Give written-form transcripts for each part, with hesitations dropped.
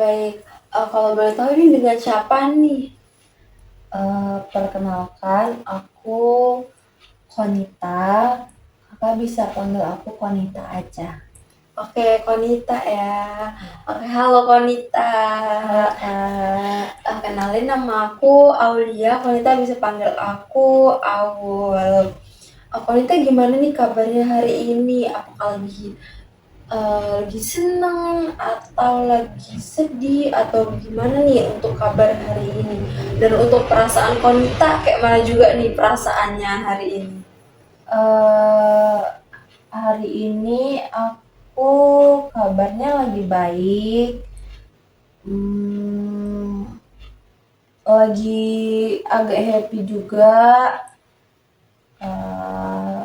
baik. Kalau boleh tahu ini dengan siapa nih? Perkenalkan, aku Konita. Kakak bisa panggil aku Konita aja. Oke, Konita ya. Oke, halo Konita. Halo Kak. Kenalin nama aku Aulia. Konita bisa panggil aku Aul. Konita gimana nih kabarnya hari ini? Apakah lagi seneng atau lagi sedih atau gimana nih untuk kabar hari ini? Dan untuk perasaan Konita kayak mana juga nih perasaannya hari ini? Eh, Hari ini aku kabarnya lagi baik. Lagi agak happy juga. Eh,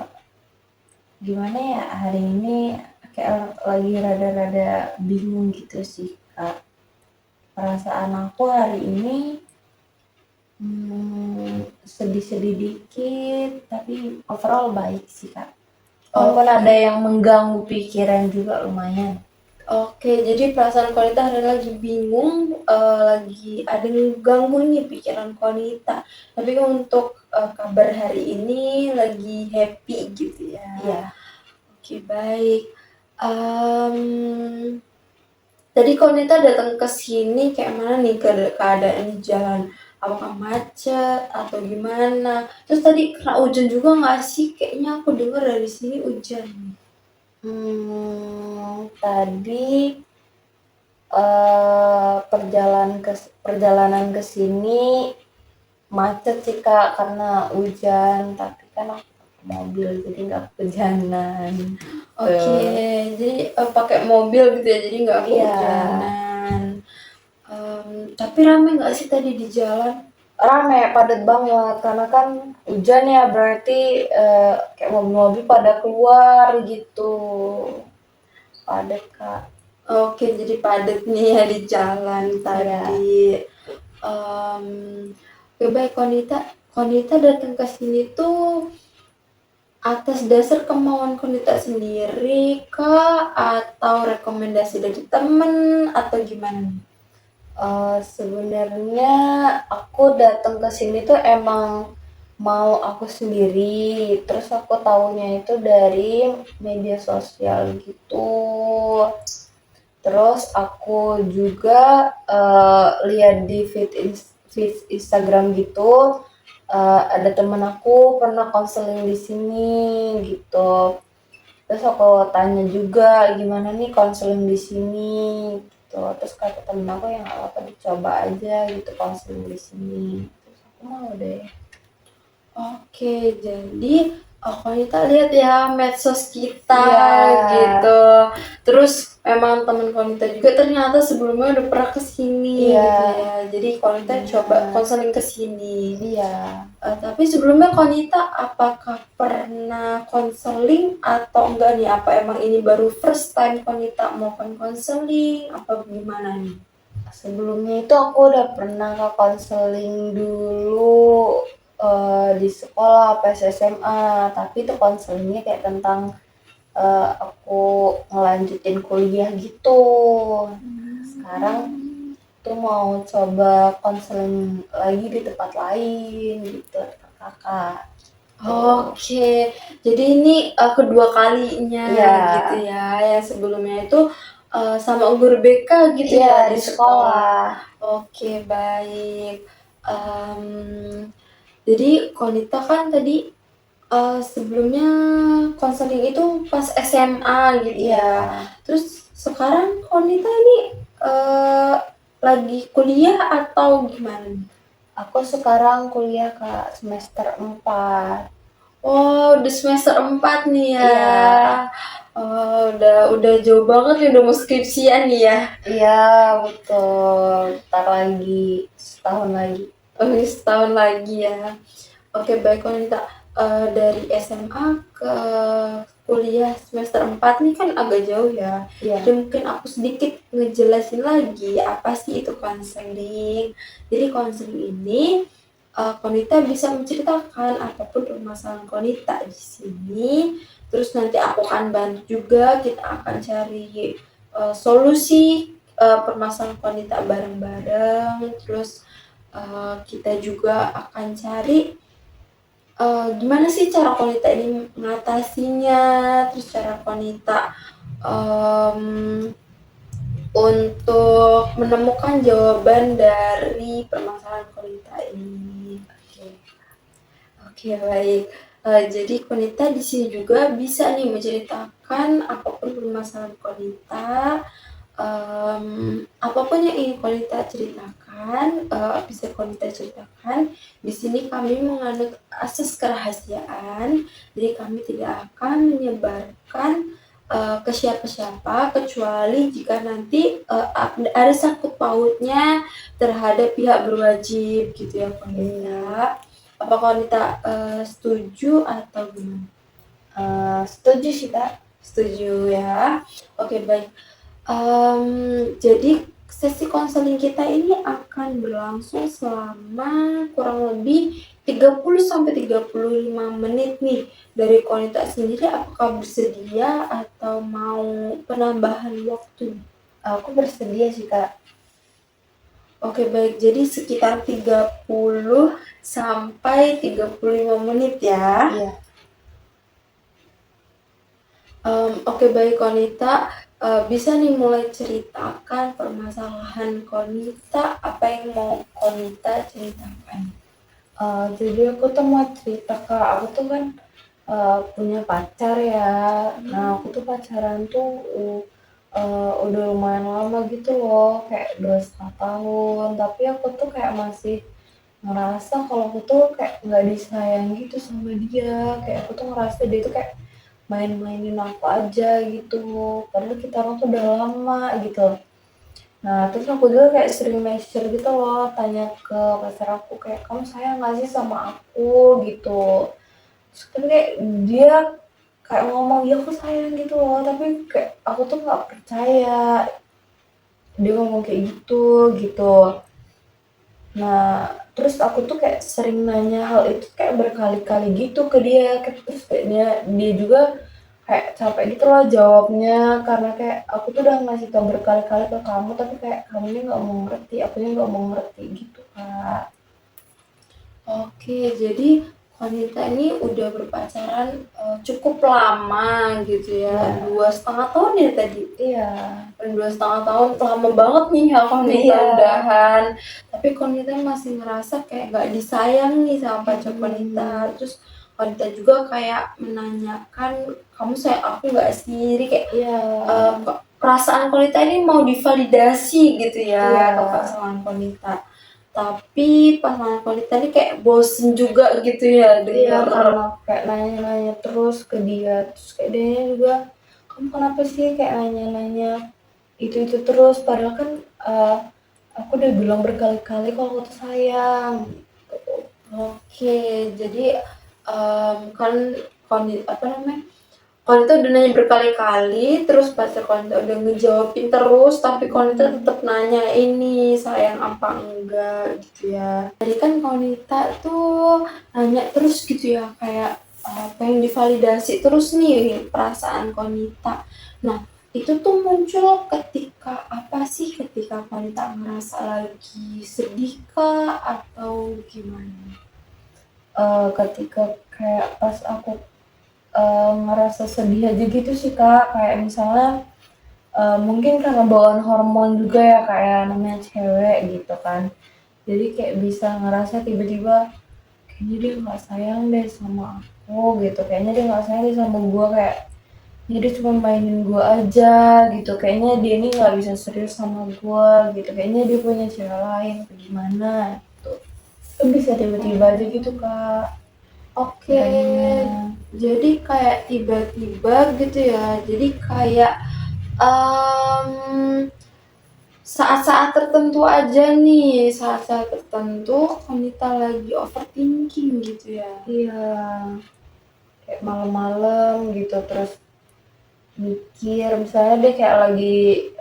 Gimana ya, hari ini kayak lagi rada-rada bingung gitu sih Kak. Perasaan aku hari ini sedih-sedih dikit, tapi overall baik sih Kak. Walaupun ada yang mengganggu pikiran juga lumayan. Oke, jadi perasaan Konita hari ini lagi bingung, lagi ada yang ganggu nih pikiran Konita. Tapi untuk kabar hari ini lagi happy gitu ya. Iya. Oke, baik. Tadi Konita datang ke sini kayak mana nih keadaan di jalan? Apakah macet atau gimana? Terus tadi kena hujan juga nggak sih? Kayaknya aku dengar dari sini hujan. Tadi perjalanan ke sini macet sih Kak karena hujan, tapi kan aku pakai mobil jadi nggak kehujanan. Oke, jadi pakai mobil gitu ya, jadi nggak Iya. kehujanan. Tapi rame nggak sih tadi di jalan? Rame, padat banget karena kan hujan ya, berarti kayak mobil-mobil pada keluar gitu. Padat Kak. Oke, jadi padat nih ya di jalan tadi. Oke, baik Konita. Konita datang ke sini tuh atas dasar kemauan Konita sendiri kah? Atau rekomendasi dari temen? Atau gimana nih? Sebenarnya aku datang ke sini tuh emang mau aku sendiri, terus aku taunya itu dari media sosial gitu. Terus aku juga lihat di feed Instagram gitu, ada temen aku pernah konseling di sini gitu. Terus aku tanya juga gimana nih konseling di sini gitu. Terus kata temen aku yang nggak apa-apa dicoba aja gitu konseling di sini. Terus aku mau deh. Oke, jadi Konita lihat ya medsos kita Iya. gitu. Terus emang teman Konita juga ternyata sebelumnya udah pernah kesini Iya. gitu ya. Jadi Konita coba konseling kesini. Iya. Tapi sebelumnya Konita apakah pernah konseling atau enggak nih? Apa emang ini baru first time Konita mau konseling? Apa gimana nih? Sebelumnya itu aku udah pernah ke konseling dulu di sekolah pas SMA, tapi itu konselingnya kayak tentang aku ngelanjutin kuliah gitu. Sekarang tuh mau coba konseling lagi di tempat lain gitu, tempat kakak. Oke, jadi ini kedua kalinya Iya. gitu ya. Yang sebelumnya itu sama guru BK gitu Iya, ya di sekolah. Oke, baik. Jadi Konita kan tadi sebelumnya konseling itu pas SMA gitu Iya. ya. Terus sekarang Konita ini lagi kuliah atau gimana nih? Aku sekarang kuliah Kak, semester 4. Oh, udah semester 4 nih ya. Iya. Oh, udah jauh banget ya, udah mau skripsian nih ya. Iya, betul. Ntar lagi setahun lagi. Oh, setahun lagi ya. Oke, baik Konita. Dari SMA ke kuliah semester 4 nih kan agak jauh ya. Iya. Jadi mungkin aku sedikit ngejelasin lagi apa sih itu konseling. Jadi konseling ini Konita bisa menceritakan apapun permasalahan Konita di sini. Terus nanti aku akan bantu juga, kita akan cari solusi permasalahan wanita bareng-bareng, terus kita juga akan cari gimana sih cara wanita ini mengatasinya, terus cara wanita untuk menemukan jawaban dari permasalahan wanita ini. Oke, baik. Jadi Konita di sini juga bisa nih menceritakan apapun permasalahan Konita, apapun yang ingin Konita ceritakan, bisa Konita ceritakan. Di sini kami menganut asas kerahasiaan, jadi kami tidak akan menyebarkan ke siapa-siapa kecuali jika nanti ada sangkut pautnya terhadap pihak berwajib gitu ya Konita. Apakah wanita setuju atau gimana? Setuju sih Kak. Setuju ya. Oke, baik. Jadi sesi konseling kita ini akan berlangsung selama kurang lebih 30-35 menit nih. Dari wanita sendiri apakah bersedia atau mau penambahan waktu? Aku bersedia sih Kak. Oke, baik. Jadi sekitar 30-35 menit ya. Iya. Oke, baik Konita. Bisa nih mulai ceritakan permasalahan Konita, apa yang mau Konita ceritakan? Jadi aku tuh mau cerita Kak, aku tuh kan punya pacar ya. Nah aku tuh pacaran tuh udah lumayan lama gitu loh, kayak 2,5 tahun. Tapi aku tuh kayak masih ngerasa kalau aku tuh kayak nggak disayang gitu sama dia. Kayak aku tuh ngerasa dia tuh kayak main-mainin aku aja gitu. Padahal kita orang tuh udah lama gitu. Nah terus aku juga kayak sering measure gitu loh, tanya ke pacar aku kayak, "Kamu sayang gak sih sama aku?" gitu. Terus kan kayak dia kayak ngomong, "Ya aku sayang," gitu loh, tapi kayak aku tuh nggak percaya dia ngomong kayak gitu. Nah terus aku tuh kayak sering nanya hal itu kayak berkali-kali gitu ke dia, terus kayaknya dia juga kayak capek gitu loh jawabnya, karena kayak aku tuh udah ngasih tau berkali-kali ke kamu tapi kayak kamu ini nggak mau ngerti, akunya nggak mau ngerti gitu Kak. Oke, jadi wanita ini udah berpacaran cukup lama gitu ya, Iya. 2,5 tahun ya tadi? Iya. 2,5 tahun, lama banget nih ya Konita Iya. udahan. Tapi Konita masih ngerasa kayak gak disayang nih sama pacar Konita. Terus Konita juga kayak menanyakan, kamu sayang aku gak sih? Jadi kayak Iya. perasaan Konita ini mau divalidasi gitu ya Iya. ke pasangan Konita. Tapi pasangan Konita ini kayak bosen juga gitu ya Iya, denger. karena kayak nanya-nanya terus ke dia, terus kayak dia juga, "Kamu kenapa sih kayak nanya-nanya itu terus?" Padahal kan aku udah bilang berkali-kali kalau aku tuh sayang gitu. Oke, jadi kan apa namanya? Konita udah nanya berkali-kali, terus pacar Konita udah ngejawabin terus, tapi Konita tetap nanya ini sayang apa enggak gitu ya. Jadi kan Konita tuh nanya terus gitu ya, kayak pengen divalidasi terus nih perasaan Konita. Nah, itu tuh muncul ketika apa sih? Ketika Konita ngerasa lagi sedih kah atau gimana? Ketika kayak pas aku ngerasa sedih aja gitu sih Kak, kayak misalnya mungkin karena bawaan hormon juga ya kayak namanya cewek gitu kan. Jadi kayak bisa ngerasa tiba-tiba kayaknya dia nggak sayang deh sama aku gitu, kayaknya dia nggak sayang deh sama gue, kayak ya dia cuma mainin gue aja gitu, kayaknya dia ini nggak bisa serius sama gue gitu, kayaknya dia punya cewek lain atau gimana gitu. Itu bisa tiba-tiba aja gitu Kak. Oke, jadi kayak tiba-tiba gitu ya. Jadi kayak saat-saat tertentu aja nih, saat-saat tertentu wanita lagi overthinking gitu ya. Iya, kayak malam-malam gitu terus mikir, misalnya dia kayak lagi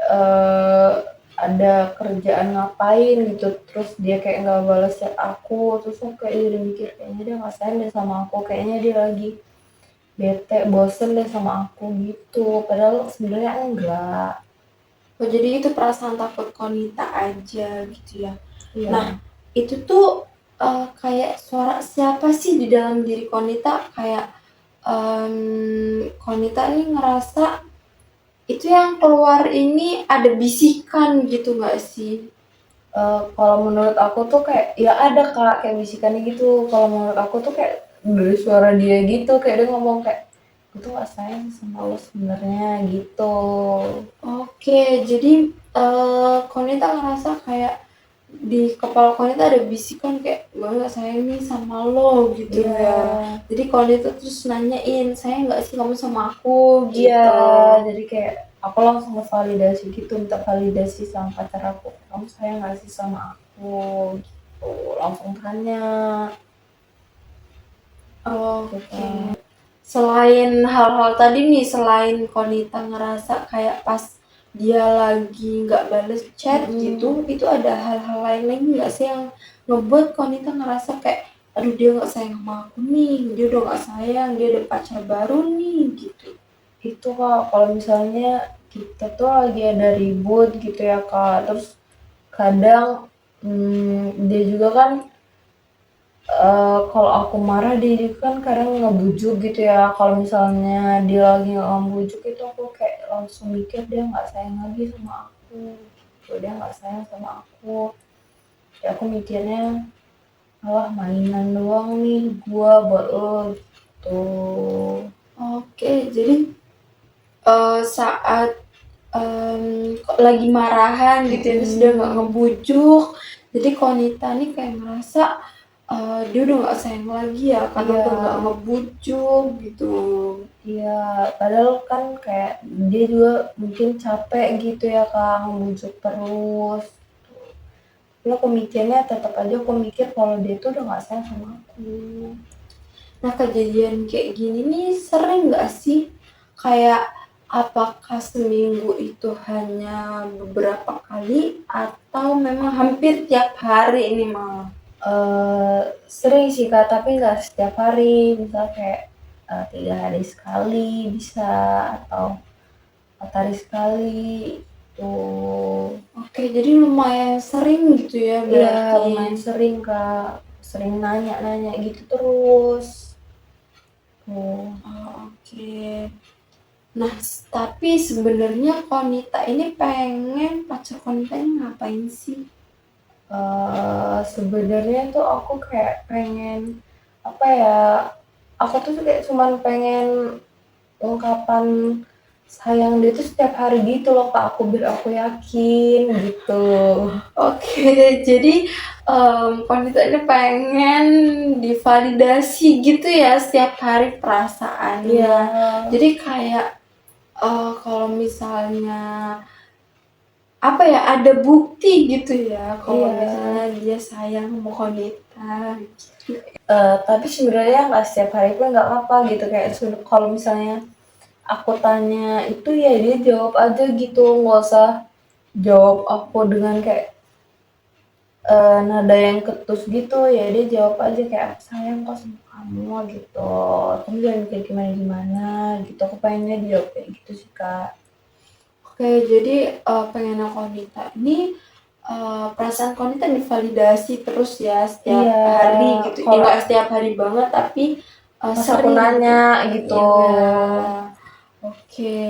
ada kerjaan ngapain gitu, terus dia kayak nggak balas chat aku, terus aku kayak jadi mikir kayaknya dia nggak sayang deh sama aku, kayaknya dia lagi bete, bosen deh sama aku gitu, padahal sebenarnya enggak. Oh, jadi itu perasaan takut Konita aja gitu ya. Nah, Iya. itu tuh kayak suara siapa sih di dalam diri Konita? Kayak Konita nih ngerasa itu yang keluar ini ada bisikan gitu nggak sih? Kalau menurut aku tuh kayak ya ada Kak, kayak bisikannya gitu. Kalau menurut aku tuh kayak dari suara dia gitu, kayak dia ngomong kayak, "Aku tuh gak sayang sama lo sebenarnya," gitu. Oke, jadi Konita ngerasa kayak di kepala Konita ada bisikan kayak gue nggak sayang nih sama lo gitu Iya. ya. Jadi Konita terus nanyain sayang nggak sih kamu sama aku Iya, gitu. jadi kayak aku langsung ngevalidasi gitu, minta validasi sama pacar aku, "Kamu sayang gak sih sama aku?" Gitu, langsung tanya, gitu. Oke. Selain hal-hal tadi nih, selain Konita ngerasa kayak pas dia lagi nggak bales chat gitu, itu ada hal-hal lain lagi nggak sih yang ngebuat Konita ngerasa kayak, aduh dia nggak sayang sama aku nih, dia udah nggak sayang, dia ada pacar baru nih gitu. Itu Kak, kalau misalnya kita tuh lagi ada ribut gitu ya Kak, terus kadang dia juga kan kalau aku marah dia juga kan kadang ngebujuk gitu ya. Kalau misalnya dia lagi ngebujuk itu aku kayak langsung mikir dia nggak sayang lagi sama aku gitu, dia nggak sayang sama aku. Ya aku mikirnya, alah mainan doang nih gua buat lo gitu. Oke, jadi saat lagi marahan gitu ya, terus dia nggak ngebujuk, jadi Konita nih kayak ngerasa dia udah nggak sayang lagi ya karena Iya. udah nggak ngebujuk gitu. Iya, padahal kan kayak dia juga mungkin capek gitu ya Kak, ngebujuk terus. Tapi aku mikirnya tetap aja aku mikir kalau dia tuh udah gak sayang sama aku. Nah, kejadian kayak gini nih sering nggak sih? Kayak apakah seminggu itu hanya beberapa kali atau memang hampir tiap hari ini malah? Sering sih Kak, tapi gak setiap hari. Misal kayak 3 hari sekali bisa, atau 4 hari sekali tuh. Oke, jadi lumayan sering gitu ya Iya, berarti. lumayan sering Kak, sering nanya-nanya gitu terus. Tuh. Oh, oke. Nah, tapi sebenarnya Konita ini pengen pacar Konita ini ngapain sih? Sebenarnya tuh aku kayak pengen apa ya, aku tuh kayak cuman pengen ungkapan sayang dia tuh setiap hari gitu loh Kak, biar aku yakin gitu. Oke, jadi Konita ini pengen divalidasi gitu ya setiap hari perasaannya. Iya. Jadi kayak kalau misalnya apa ya ada bukti gitu ya kalau Iya. misalnya dia sayang sama Konita gitu. Tapi sebenarnya nggak setiap hari pun nggak apa-apa gitu, kayak kalau misalnya aku tanya itu ya dia jawab aja gitu, nggak usah jawab aku dengan kayak nada yang ketus gitu, ya dia jawab aja kayak, "Aku sayang kok sama kamu," gitu. "Kamu jangan kayak gimana-gimana," gitu. Aku pengennya dijawab kayak gitu sih, Kak. Oke, jadi pengennya Konita ini perasaan Konita divalidasi terus ya setiap Iya, hari gitu. Ya kalau nggak setiap hari banget tapi pas aku sering nanya gitu. gitu. Iya. Oke,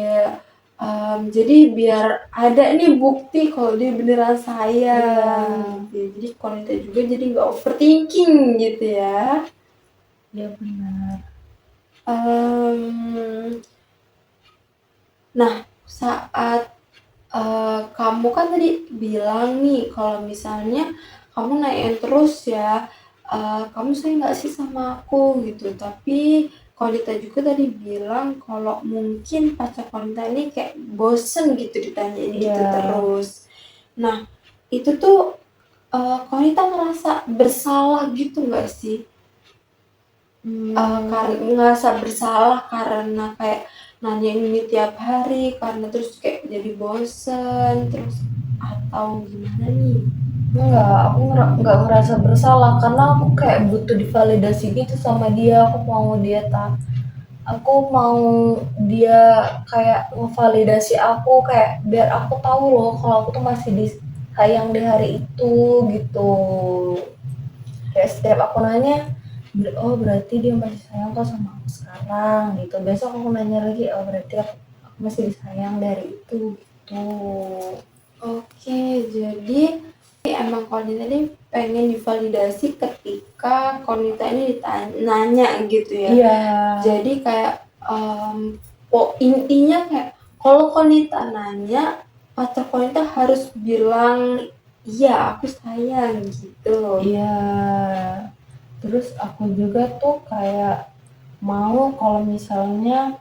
jadi biar ada nih bukti kalau dia beneran sayang. Iya. Gitu. Jadi Konita juga jadi nggak overthinking gitu ya. Iya benar. Em, nah, saat kamu kan tadi bilang nih kalau misalnya kamu nanyain terus ya, kamu sayang nggak sih sama aku gitu. Tapi Konita juga tadi bilang kalau mungkin pacar Konita ini kayak bosen gitu ditanyain gitu Iya. terus. Nah, itu tuh Konita ngerasa bersalah gitu nggak sih? Ngerasa bersalah karena kayak nanyain ini tiap hari karena terus kayak jadi bosen terus atau gimana nih? Enggak, aku nggak ngerasa bersalah karena aku kayak butuh divalidasi gitu sama dia. Aku mau dia aku mau dia kayak ngevalidasi aku, kayak biar aku tahu loh kalau aku tuh masih disayang di hari itu gitu. Kayak setiap aku nanya, oh berarti dia masih sayang kok sama aku sekarang gitu. Besok aku nanya lagi, oh berarti aku masih disayang dari itu gitu. Oke, jadi emang Konita ini pengen divalidasi ketika Konita ini nanya gitu ya. Iya. Jadi kayak intinya kayak kalau Konita nanya, pacar Konita harus bilang iya aku sayang gitu. Iya. Terus aku juga tuh kayak mau kalau misalnya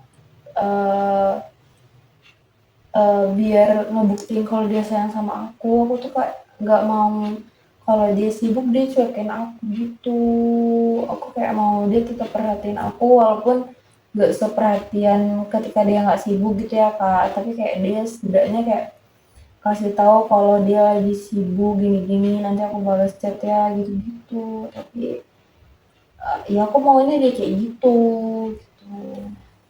biar ngebuktiin kalau dia sayang sama aku tuh kayak nggak mau kalau dia sibuk dia cuekin aku gitu. Aku kayak mau dia tetap perhatiin aku walaupun nggak seperhatian ketika dia nggak sibuk gitu ya kak, tapi kayak dia setidaknya kayak kasih tahu kalau dia lagi sibuk gini-gini, nanti aku balas chat ya gitu-gitu. Tapi ya aku maunya dia kayak gitu.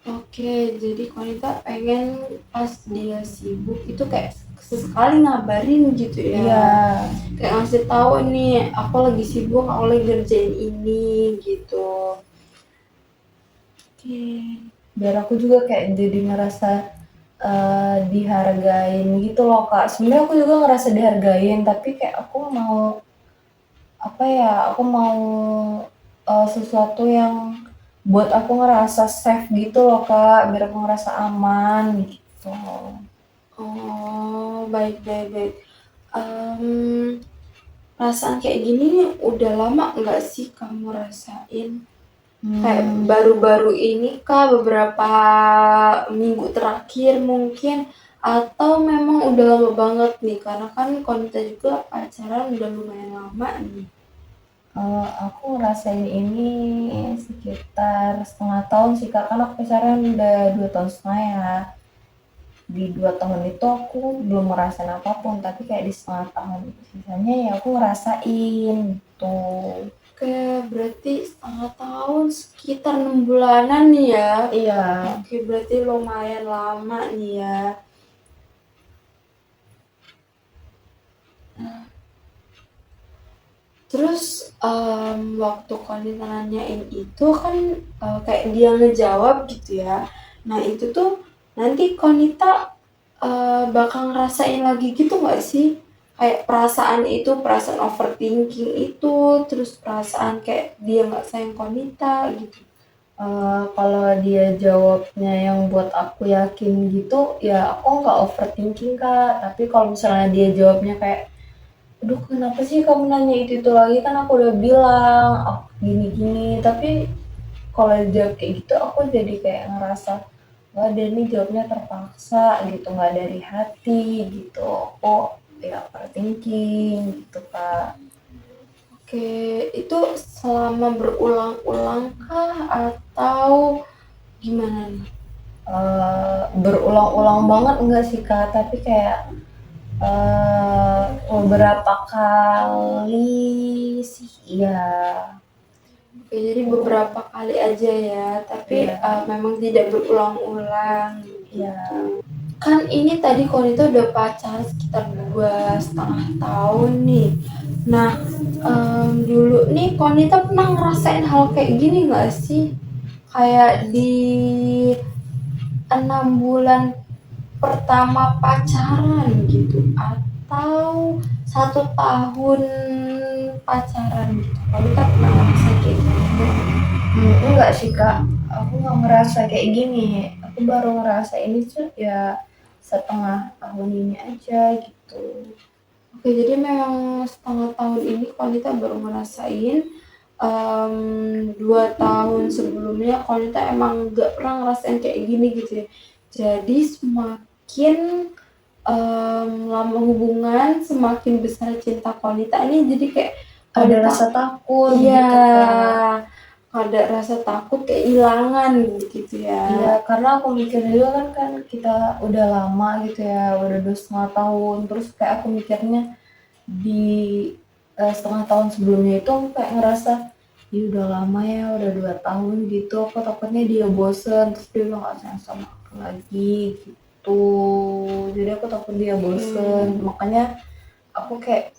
Oke, jadi Konita pengen pas dia sibuk itu kayak sesekali ngabarin gitu ya. Iya. Kayak ngasih tahu nih, aku lagi sibuk, aku lagi ngerjain ini gitu. Oke. Biar aku juga kayak jadi ngerasa dihargain gitu loh kak. Sebenarnya aku juga ngerasa dihargain, tapi kayak aku mau apa ya? Aku mau sesuatu yang buat aku ngerasa safe gitu loh kak, biar aku ngerasa aman gitu. Oh, baik. Perasaan kayak gini udah lama nggak sih kamu rasain? Kayak baru-baru ini kah, beberapa minggu terakhir mungkin, atau memang udah lama banget nih? Karena kan Konita juga pacaran udah lumayan lama nih. Aku ngerasain ini sekitar setengah tahun sih kak, kan aku pacaran udah 2,5 tahun ya. Di 2 tahun itu aku belum ngerasain apapun, tapi kayak di setengah tahun sisanya ya aku ngerasain gitu. Oke, berarti setengah tahun sekitar 6 bulanan nih ya? Iya. Oke, berarti lumayan lama nih ya. Terus waktu Konita nanyain itu kan kayak dia ngejawab gitu ya. Nah itu tuh nanti Konita bakal ngerasain lagi gitu nggak sih? Kayak perasaan itu, perasaan overthinking itu, terus perasaan kayak dia nggak sayang Konita gitu. Kalau dia jawabnya yang buat aku yakin gitu, ya aku nggak overthinking kak. Tapi kalau misalnya dia jawabnya kayak, aduh kenapa sih kamu nanya itu lagi, kan aku udah bilang aku gini-gini. Tapi kalau dia jawab kayak gitu aku jadi kayak ngerasa nggak ada nih jawabnya terpaksa gitu, nggak dari hati gitu. Aku ya overthinking gitu kak. Oke, itu selama berulang-ulang kah atau gimana nih? Berulang-ulang banget enggak sih kak, tapi kayak beberapa kali sih iya. Oke, jadi beberapa kali aja ya, tapi memang tidak berulang-ulang gitu. Iya. Kan ini tadi Konita udah pacaran sekitar 2,5 tahun nih. Nah, dulu nih Konita pernah ngerasain hal kayak gini nggak sih? Kayak di 6 bulan pertama pacaran gitu, atau 1 tahun pacaran gitu. Konita pernah ngerasain kayak gitu? Enggak sih kak, aku nggak ngerasa kayak gini. Aku baru ngerasa ini tuh ya setengah tahun ini aja gitu. Oke, jadi memang setengah tahun ini Konita baru ngerasain. 2 tahun sebelumnya Konita emang gak pernah ngerasain kayak gini gitu ya. Jadi semakin lama hubungan, semakin besar cinta Konita ini, jadi kayak Ada rasa takut iya, gitu kak. ada rasa takut kehilangan gitu ya. Iya, karena aku mikir juga kan kita udah lama gitu ya, udah 2,5 tahun. Terus kayak aku mikirnya di setengah tahun sebelumnya itu aku kayak ngerasa "Ih udah lama ya, udah 2 tahun gitu, aku takutnya dia bosen, terus dia udah gak sayang sama aku lagi," gitu. Jadi aku takut dia bosen, makanya aku kayak,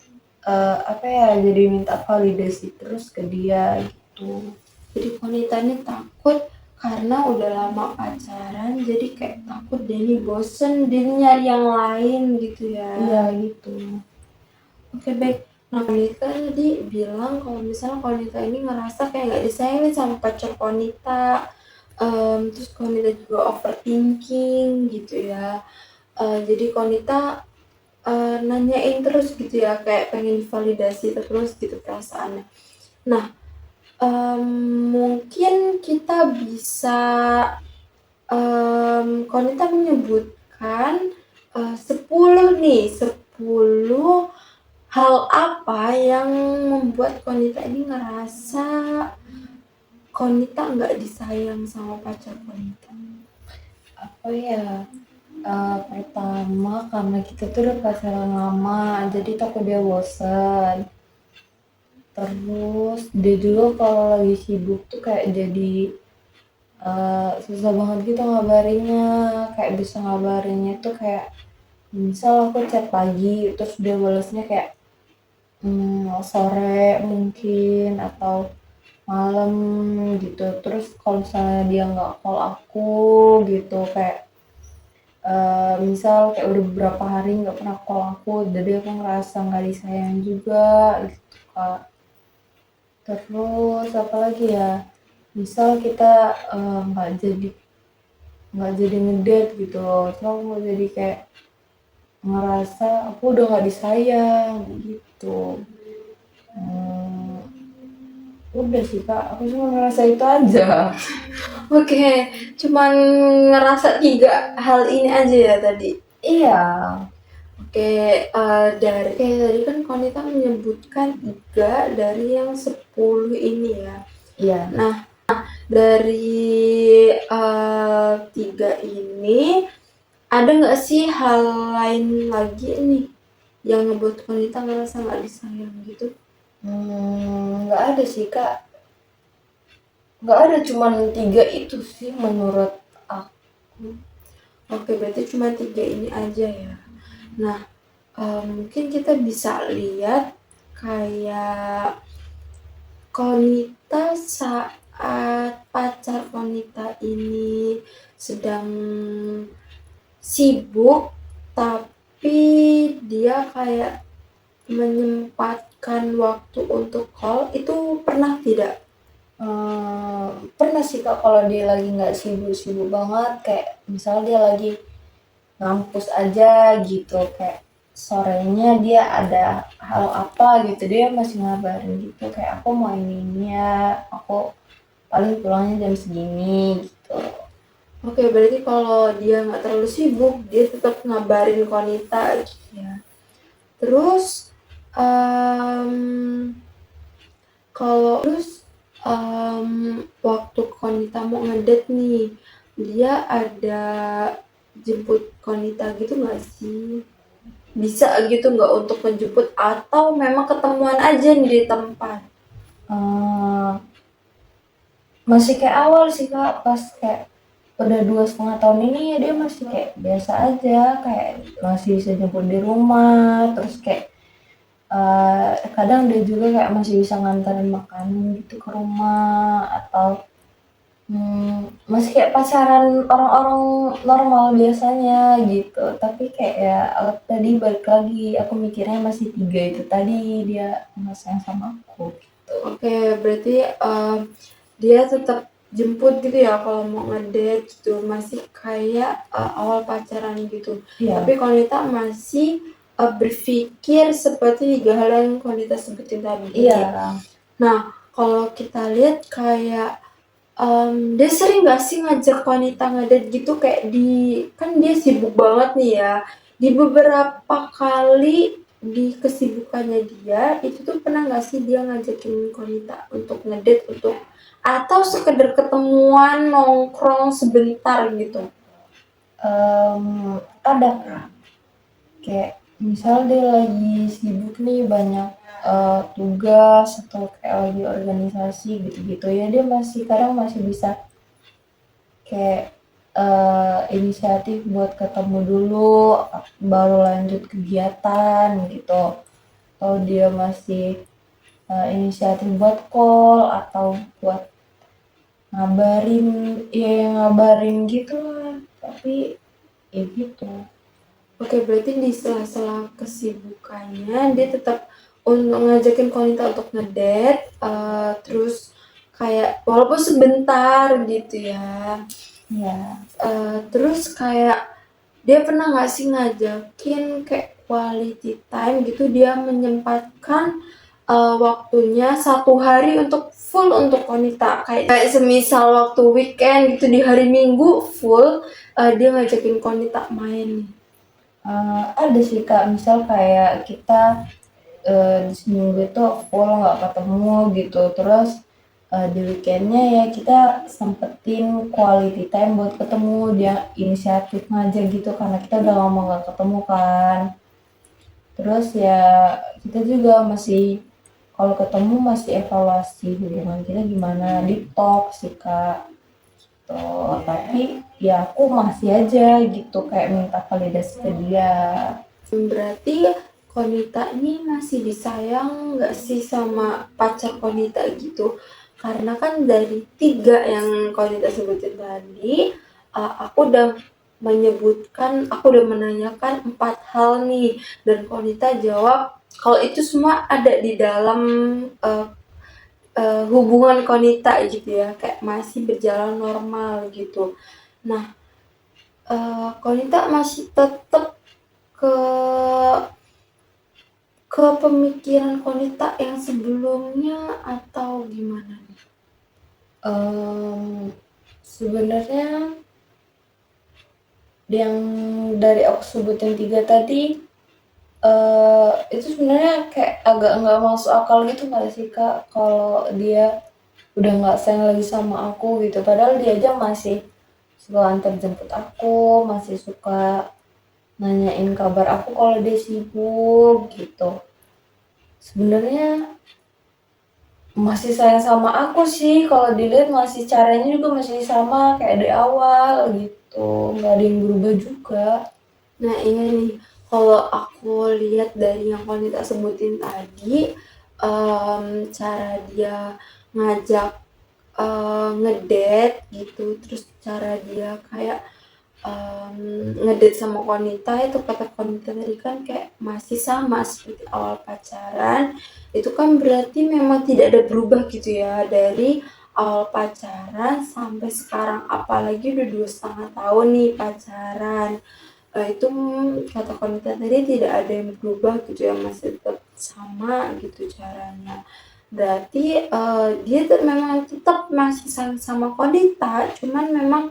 apa ya, jadi minta validasi terus ke dia gitu. Jadi wanita ini takut karena udah lama pacaran, jadi kayak takut dia ini bosen, dia nyari yang lain gitu ya. Iya gitu. Oke baik. Nah Konita tadi bilang kalau misalnya Konita ini ngerasa kayak gak disayangin sama pacar Konita, terus Konita juga overthinking gitu ya. Jadi Konita nanyain terus gitu ya, kayak pengen validasi terus gitu perasaannya. Nah, mungkin kita bisa Konita menyebutkan 10 nih, 10 hal apa yang membuat Konita ini ngerasa Konita nggak disayang sama pacar Konita? Apa ya? Pertama karena kita tuh udah pacaran lama, jadi takut dia bosen. Terus dia juga kalau lagi sibuk tuh kayak jadi susah banget gitu ngabarinnya, kayak bisa ngabarinnya tuh kayak misal aku chat pagi terus dia balesnya kayak sore mungkin atau malam gitu. Terus kalau misalnya dia nggak call aku gitu kayak misal kayak udah beberapa hari nggak pernah call aku, jadi aku ngerasa nggak disayang juga gitu Kak. Terus apa lagi ya, misal kita nggak jadi ngedate gitu, terus aku jadi kayak ngerasa aku udah nggak disayang gitu. Udah sih Kak, aku cuma ngerasa itu aja. Oke, cuman ngerasa 3 hal ini aja ya tadi? Iya. Oke, tadi kan Konita menyebutkan 3 dari yang 10 ini ya. Iya. Nah, dari 3 ini ada nggak sih hal lain lagi nih yang ngebuat Konita ngerasa nggak disayang gitu? Nggak ada sih Kak. Nggak ada, cuman 3 itu sih menurut aku. Oke, berarti cuma 3 ini aja ya. Nah, mungkin kita bisa lihat kayak Konita saat pacar Konita ini sedang sibuk, tapi dia kayak menyempatkan waktu untuk call, itu pernah tidak? Pernah sih Kak kalau dia lagi nggak sibuk-sibuk banget, kayak misal dia lagi ngampus aja gitu, kayak sorenya dia ada hal apa gitu, dia masih ngabarin gitu kayak aku mau ini ya, aku paling pulangnya jam segini gitu. Oke, berarti kalau dia nggak terlalu sibuk, dia tetap ngabarin Konita gitu ya. Terus, waktu Konita mau ngedate nih, dia ada jemput Konita gitu nggak sih? Bisa gitu nggak untuk menjemput atau memang ketemuan aja nih di tempat? Masih kayak awal sih Kak, pas kayak udah 2,5 tahun ini ya dia masih kayak biasa aja, kayak masih bisa jemput di rumah, terus kayak kadang dia juga kayak masih bisa nganterin makanan gitu ke rumah, atau masih kayak pacaran orang-orang normal biasanya gitu. Tapi kayak ya tadi balik lagi, aku mikirnya masih 3 itu tadi, dia nggak sayang sama aku gitu. Oke, berarti dia tetap jemput gitu ya kalau mau ngedate gitu, masih kayak awal pacaran gitu. Iya. Tapi Konita masih berpikir seperti 3 hal yang Konita sebutin tadi. Iya. Nah, kalau kita lihat kayak dia sering gak sih ngajak Konita ngedate gitu, kayak kan dia sibuk banget nih ya. Di beberapa kali di kesibukannya dia, itu tuh pernah gak sih dia ngajakin Konita untuk ngedate atau sekedar ketemuan nongkrong sebentar gitu? Ada Kak. Kayak misal dia lagi sibuk nih banyak tugas atau kayak lagi organisasi gitu-gitu ya, dia masih kadang masih bisa kayak inisiatif buat ketemu dulu baru lanjut kegiatan gitu, atau dia masih inisiatif buat call atau buat ngabarin, ya yang ngabarin gitu lah, tapi ya gitu. Oke, berarti di sela-sela kesibukannya dia tetap untuk ngajakin Konita untuk ngedate, terus kayak walaupun sebentar gitu ya. Ya, Terus kayak dia pernah nggak sih ngajakin kayak quality time gitu, dia menyempatkan waktunya 1 hari untuk full untuk Konita, kayak semisal waktu weekend gitu di hari Minggu full dia ngajakin Konita main nih. ada sih Kak, misal kayak kita di seminggu itu full nggak ketemu gitu, terus di weekendnya ya kita sempetin quality time buat ketemu, dia inisiatif ngajak gitu karena kita udah lama nggak ketemu kan. Terus ya kita juga masih kalau ketemu masih evaluasi hubungan kita gimana, deep talk sih Kak. Tuh, tapi ya aku masih aja gitu kayak minta validasi ke dia. Berarti Konita ini masih disayang nggak sih sama pacar Konita gitu? Karena kan dari 3 yang Konita sebutin tadi, aku udah aku udah menanyakan 4 hal nih, dan Konita jawab kalau itu semua ada di dalam hubungan Konita gitu ya, kayak masih berjalan normal gitu. Nah, Konita masih tetap ke pemikiran Konita yang sebelumnya atau gimana nih? Sebenarnya yang dari aku sebutin 3 tadi itu sebenarnya kayak agak nggak masuk akal gitu nggak sih Kak, kalau dia udah nggak sayang lagi sama aku gitu, padahal dia aja masih suka antar jemput aku, masih suka nanyain kabar aku kalau dia sibuk gitu. Sebenarnya masih sayang sama aku sih, kalau dilihat masih caranya juga masih sama kayak di awal gitu, nggak ada yang berubah juga. Nah iya nih, kalau aku lihat dari yang Konita sebutin tadi, cara dia ngajak ngedate gitu, terus cara dia kayak ngedate sama Konita, itu kata Konita tadi kan kayak masih sama seperti awal pacaran. Itu kan berarti memang tidak ada berubah gitu ya dari awal pacaran sampai sekarang, apalagi udah 2,5 tahun nih pacaran. Itu kata Konita tadi tidak ada yang berubah gitu ya, masih tetap sama gitu caranya. Berarti dia tuh memang tetap masih sayang sama Konita, cuman memang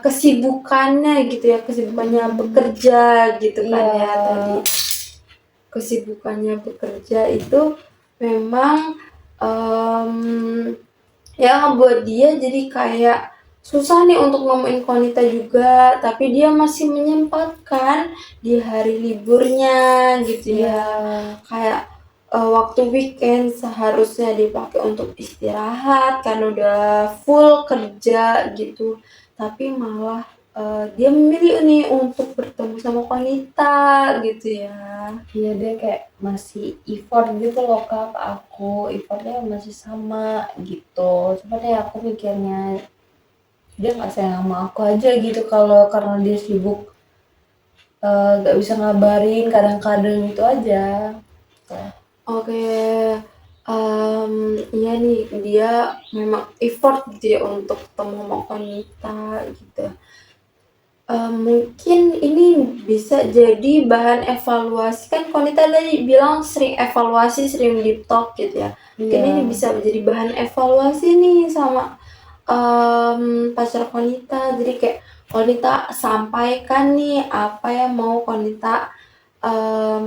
kesibukannya gitu ya, kesibukannya bekerja gitu kan ya tadi. Kesibukannya bekerja itu memang yang ngebuat dia jadi kayak susah nih untuk ngomongin Konita juga, tapi dia masih menyempatkan di hari liburnya gitu ya. Kayak waktu weekend seharusnya dipakai untuk istirahat kan udah full kerja gitu, tapi malah dia memilih nih untuk bertemu sama Konita gitu ya. Iya, dia kayak masih effort gitu loh Kak ke aku, effortnya masih sama gitu. Cuman ya aku mikirnya dia nggak sayang sama aku aja gitu, kalau karena dia sibuk nggak bisa ngabarin kadang-kadang itu aja. Oke, iya nih dia memang effort gitu ya untuk ketemu sama Konita gitu. Mungkin ini bisa jadi bahan evaluasi, kan Konita tadi bilang sering evaluasi, sering deep talk gitu ya. Mungkin ini bisa menjadi bahan evaluasi nih sama pacar Konita. Jadi kayak Konita sampaikan nih apa yang mau Konita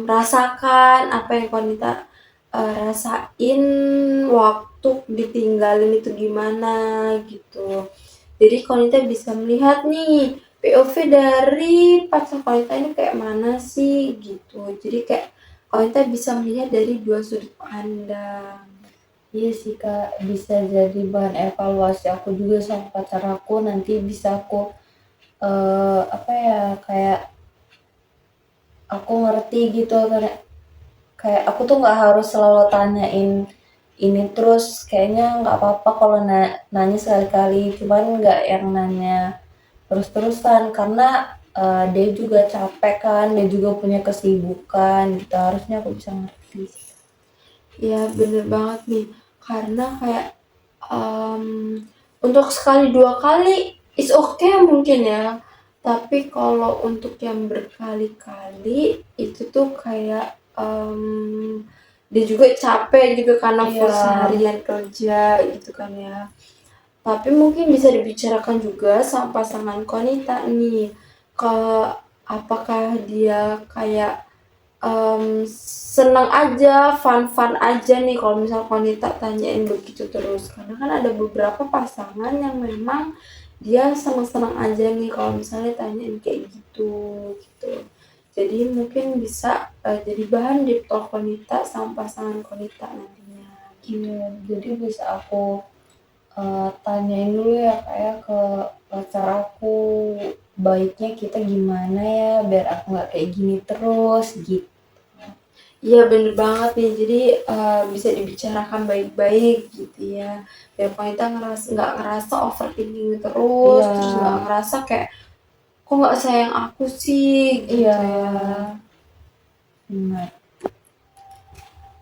rasakan, apa yang Konita rasain waktu ditinggalin itu gimana gitu. Jadi Konita bisa melihat nih POV dari pacar wanita ini kayak mana sih gitu. Jadi kayak wanita bisa melihat dari dua sudut pandang. Iya sih Kak, bisa jadi bahan evaluasi aku juga sama pacar aku, nanti bisa aku, apa ya, kayak aku ngerti gitu, kayak aku tuh nggak harus selalu tanyain ini terus, kayaknya nggak apa-apa kalau nanya sekali-kali, cuman nggak yang nanya terus-terusan, karena dia juga capek kan, dia juga punya kesibukan gitu, harusnya aku bisa ngerti. Iya bener banget nih, karena kayak untuk sekali dua kali is okay mungkin ya, tapi kalau untuk yang berkali-kali itu tuh kayak dia juga capek gitu karena full Iya. seharian kerja gitu kan ya. Tapi mungkin bisa dibicarakan juga sama pasangan wanita nih, ke apakah dia kayak senang aja, fun-fun aja nih kalau misal wanita tanyain begitu terus. Karena kan ada beberapa pasangan yang memang dia senang-senang aja nih kalau misalnya tanyain kayak gitu, gitu. Jadi mungkin bisa jadi bahan di talk wanita sama pasangan wanita nantinya. Iya, jadi bisa aku tanyain dulu ya kayak ke pacar aku, baiknya kita gimana ya biar aku nggak kayak gini terus gitu. Iya bener banget nih, jadi bisa dibicarakan baik-baik gitu ya. Biar wanita nggak ngerasa overthinking terus, Iya. terus nggak ngerasa kayak kok nggak sayang aku sih gitu Iya. ya. Benar.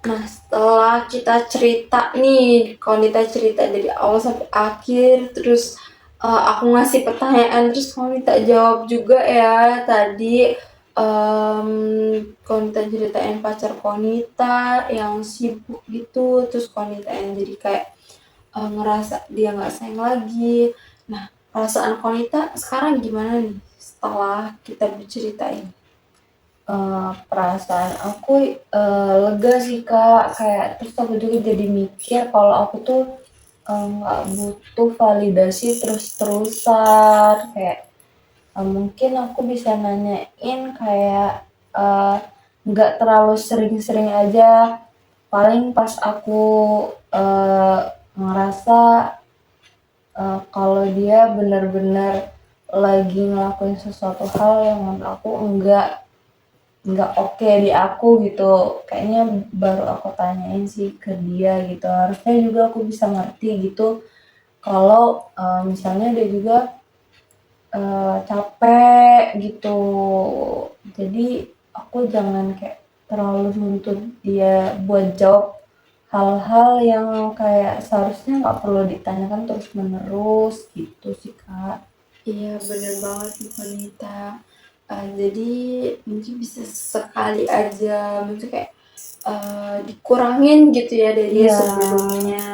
Nah setelah kita cerita nih, kalau kita cerita dari awal sampai akhir, terus aku ngasih pertanyaan, terus wanita jawab juga ya tadi. Konita ceritain pacar konita yang sibuk gitu, terus konita yang jadi kayak ngerasa dia nggak sayang lagi. Nah perasaan konita sekarang gimana nih setelah kita berceritain? Perasaan aku lega sih Kak, kayak terus aku juga jadi mikir kalau aku tuh nggak butuh validasi terus-terusan, kayak mungkin aku bisa nanyain kayak nggak terlalu sering-sering aja, paling pas aku ngerasa kalau dia benar-benar lagi ngelakuin sesuatu hal yang menurut aku nggak oke di aku gitu, kayaknya baru aku tanyain sih ke dia gitu, harusnya juga aku bisa ngerti gitu kalau misalnya dia juga capek gitu, jadi aku jangan kayak terlalu nuntut dia buat jawab hal-hal yang kayak seharusnya nggak perlu ditanyakan terus menerus gitu sih Kak. Iya bener banget nih wanita. Jadi mungkin bisa sekali aja, mungkin kayak dikurangin gitu ya dari Iya. sebelumnya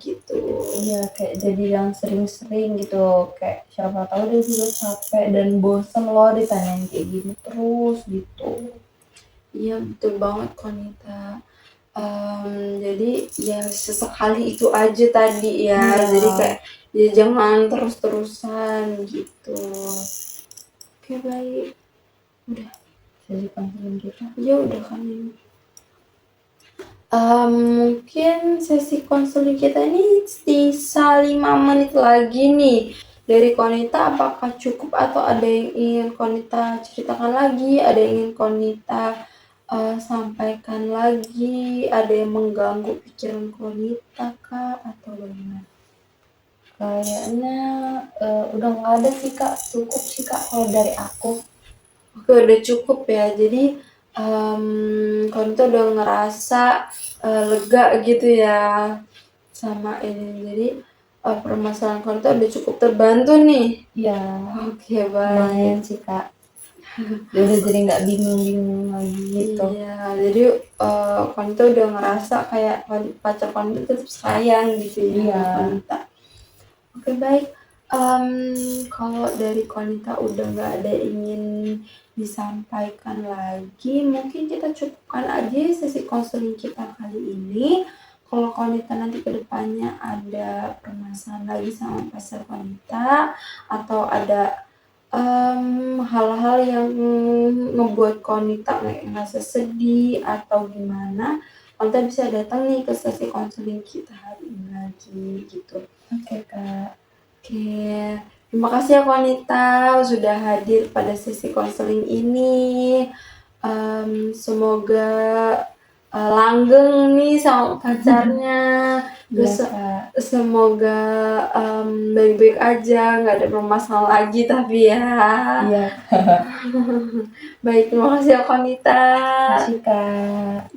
gitu. Iya, kayak jadi yang sering-sering gitu, kayak siapa tahu dia juga capek dan bosen loh ditanyain kayak gini terus gitu. Iya betul banget wanita. Jadi ya sesekali itu aja tadi ya, Iya. jadi kayak ya jangan terus-terusan gitu. Oke baik, udah. Jadi konseling kita. Ya udah kan ini. Mungkin sesi konseling kita ini sisa 5 menit lagi nih. Dari Konita apakah cukup atau ada yang ingin Konita ceritakan lagi, ada yang ingin Konita sampaikan lagi, ada yang mengganggu pikiran Konita kah atau bagaimana? Kayaknya udah nggak ada sih Kak, cukup sih Kak kalau dari aku. Oke udah cukup ya, jadi Konita udah ngerasa lega gitu ya sama ini, jadi permasalahan Konita udah cukup terbantu nih. Iya, Oke lumayan baik. sih Kak. Dia udah jadi nggak bingung-bingung lagi gitu. Iya, jadi Konita udah ngerasa kayak pacar Konita tetap sayang gitu ya Iya. sama Konita. Oke baik, kalau dari Konita udah nggak ada ingin disampaikan lagi, mungkin kita cukupkan aja sesi konseling kita kali ini. Kalau Konita nanti kedepannya ada permasalahan lagi sama pacar Konita, atau ada hal-hal yang ngebuat Konita ngerasa sedih atau gimana, Konita bisa datang nih ke sesi konseling kita hari ini lagi gitu. Oke, Kak. Oke, terima kasih ya Konita sudah hadir pada sesi konseling ini. Semoga langgeng nih sama pacarnya. Iya, Terus Kak. semoga baik-baik aja, nggak ada bermasalah lagi tapi ya. Iya, Baik, terima kasih ya Konita. kasih, Kak.